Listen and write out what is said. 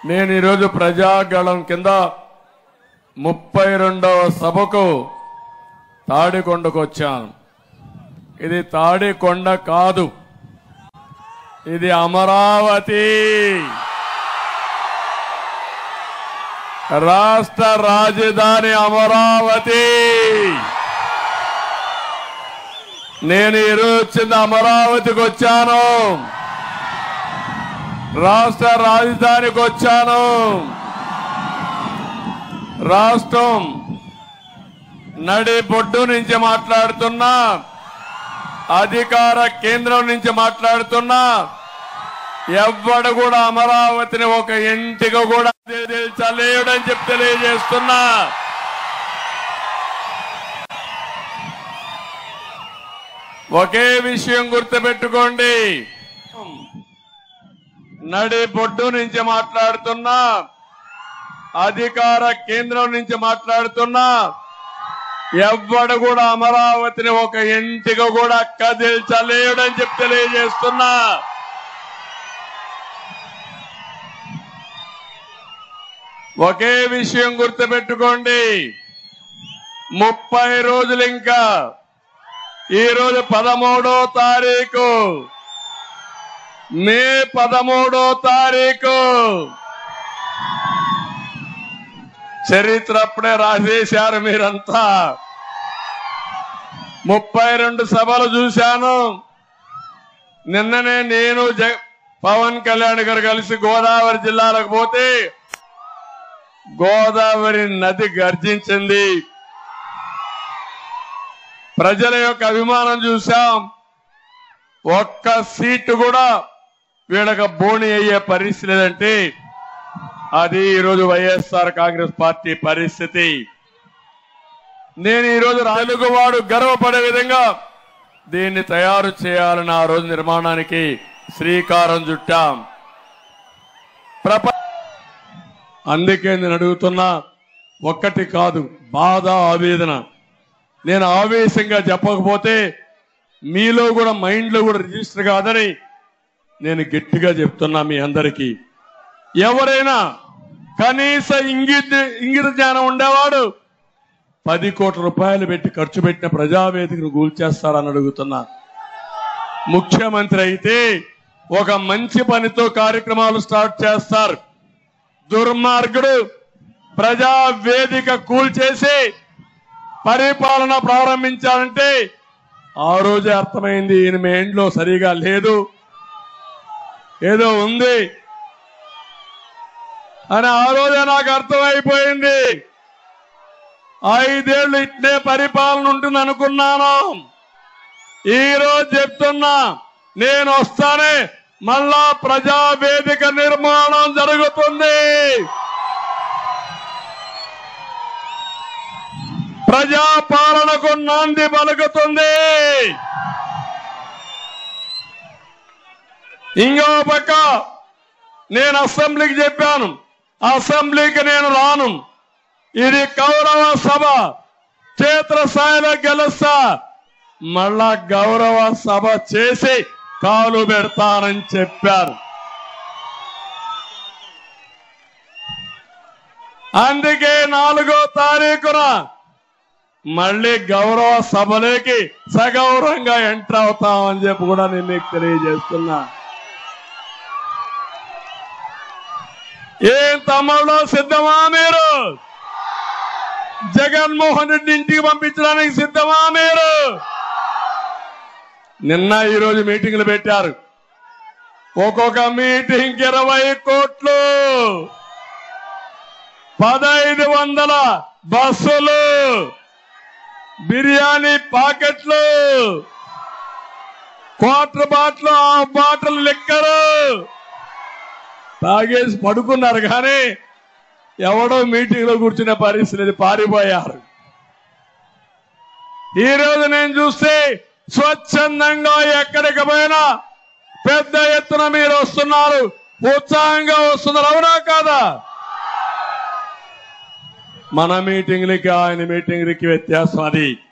నేను ఈరోజు ప్రజాగళం కింద 32వ సభకు తాడికొండకు వచ్చాను. ఇది తాడికొండ కాదు, ఇది అమరావతి. రాష్ట్ర రాజధాని అమరావతి. నేను ఈరోజు వచ్చింది అమరావతికి వచ్చాను, రాష్ట్ర రాజధానికి వచ్చాను. రాష్ట్రం నడి బొడ్డు నుంచి మాట్లాడుతున్నా, అధికార కేంద్రం నుంచి మాట్లాడుతున్నా. ఎవ్వడు కూడా అమరావతిని ఒక ఇంటికి కూడా చలేయడని చెప్పి తెలియజేస్తున్నా. ఒకే విషయం గుర్తుపెట్టుకోండి, నడి బొడ్డు నుంచి మాట్లాడుతున్నా, అధికార కేంద్రం నుంచి మాట్లాడుతున్నా. ఎవ్వడు కూడా అమరావతిని ఒక ఇంటికి కూడా కదిల్చలేడని చెప్పి తెలియజేస్తున్నా. ఒకే విషయం గుర్తుపెట్టుకోండి, 30 రోజులు ఇంకా. ఈరోజు 13వ తారీఖు, మే 13వ తారీఖు. చరిత్ర అప్పుడే రాసేశారు మీరంతా. 32 సభలు చూశాను. నిన్ననే నేను పవన్ కళ్యాణ్ గారు కలిసి గోదావరి జిల్లాలకు పోతే గోదావరి నది గర్జించింది. ప్రజల యొక్క అభిమానం చూశాం. ఒక్క సీటు కూడా వీళ్ళకి బోణి అయ్యే పరిస్థితి లేదంటే అది ఈరోజు వైఎస్ఆర్ కాంగ్రెస్ పార్టీ పరిస్థితి. నేను ఈరోజు తెలుగువాడు గర్వపడే విధంగా దీన్ని తయారు చేయాలని ఆ రోజు నిర్మాణానికి శ్రీకారం చుట్టాం. అందుకే నేను అడుగుతున్నా, ఒక్కటి కాదు, బాధ, ఆవేదన. నేను ఆవేశంగా చెప్పకపోతే మీలో కూడా మైండ్లో కూడా రిజిస్టర్ కాదని నేను గట్టిగా చెప్తున్నా మీ అందరికీ. ఎవరైనా కనీస ఇంగిత జ్ఞానం ఉండేవాడు 10 కోట్ల రూపాయలు పెట్టి ఖర్చు పెట్టిన ప్రజావేదికను కూల్చేస్తారని అడుగుతున్నా. ముఖ్యమంత్రి అయితే ఒక మంచి పనితో కార్యక్రమాలు స్టార్ట్ చేస్తారు. దుర్మార్గుడు ప్రజావేదిక కూల్చేసి పరిపాలన ప్రారంభించాలంటే ఆ రోజే అర్థమైంది ఈయన మైండ్లో సరిగా లేదు, ఏదో ఉంది అని ఆ రోజే నాకు అర్థమైపోయింది. 5 ఏళ్లు ఇట్లే పరిపాలన ఉంటుంది అనుకున్నాను. ఈ రోజు చెప్తున్నా, నేను వస్తానే మళ్ళా ప్రజావేదిక నిర్మాణం జరుగుతుంది. ప్రజాపాలనకు నాంది పలుకుతుంది. ఇంకో పక్క నేను అసెంబ్లీకి చెప్పాను, అసెంబ్లీకి నేను రాను, ఇది గౌరవ సభ, క్షేత్రస్థాయిలో గెలుస్తా, మళ్ళా గౌరవ సభ చేసి కాలు పెడతానని చెప్పారు. అందుకే 4వ తారీఖున మళ్ళీ గౌరవ సభలోకి సగౌరవంగా ఎంటర్ అవుతామని చెప్పి కూడా నేను మీకు తెలియజేస్తున్నా. ఏం తమ్ముళ్ళు, సిద్ధమా మీరు? జగన్మోహన్ రెడ్డి ఇంటికి పంపించడానికి సిద్ధమా మీరు? నిన్న ఈరోజు మీటింగ్లు పెట్టారు. ఒక్కొక్క మీటింగ్ 20 కోట్లు, 1500 బస్సులు, బిర్యానీ ప్యాకెట్లు, quarter bottle, half bottle liquor తాగేసి పడుకున్నారు. కానీ ఎవడో మీటింగ్ లో కూర్చునే పరిస్థితి, పారిపోయారు. ఈ రోజు నేను చూస్తే స్వచ్ఛందంగా ఎక్కడికి పోయినా పెద్ద ఎత్తున మీరు వస్తున్నారు, ఉత్సాహంగా వస్తున్నారు. అవునా కాదా? మన మీటింగ్లకి ఆయన మీటింగ్లకి వ్యత్యాసం అది.